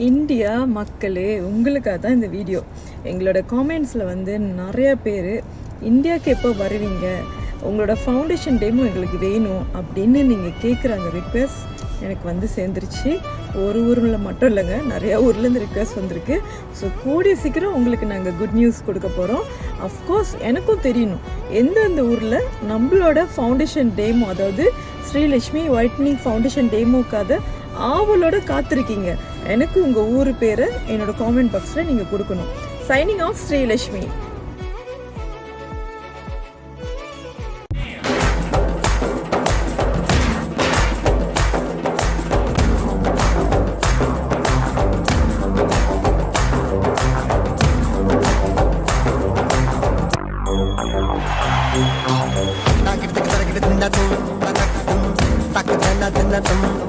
India மக்களே, உங்களுக்காக தான் இந்த வீடியோ. எங்களோட காமெண்ட்ஸில் வந்து நிறையா பேர் இந்தியாவுக்கு எப்போ வருவீங்க, உங்களோட ஃபவுண்டேஷன் டேமும் எங்களுக்கு வேணும் அப்படின்னு நீங்கள் கேட்குற அந்த ரிக்வெஸ்ட் எனக்கு வந்து சேர்ந்துருச்சு. ஒரு ஊரில் மட்டும் இல்லைங்க, நிறையா ஊர்லேருந்து ரிக்வெஸ்ட் வந்திருக்கு. ஸோ கூடிய சீக்கிரம் உங்களுக்கு நாங்கள் குட் நியூஸ் கொடுக்க போகிறோம். அஃப்கோர்ஸ் எனக்கும் தெரியணும் எந்தெந்த ஊரில் நம்மளோட ஃபவுண்டேஷன் டேமோ, அதாவது ஸ்ரீலக்ஷ்மி ஒயிட்னிங் ஃபவுண்டேஷன் டேமோக்காக ஆவலோட காத்திருக்கீங்க. எனக்கு உங்கள் ஊர் பேரை என்னோட காமெண்ட் பாக்ஸில் நீங்கள் கொடுக்கணும். Signing off Srilakshmi. tak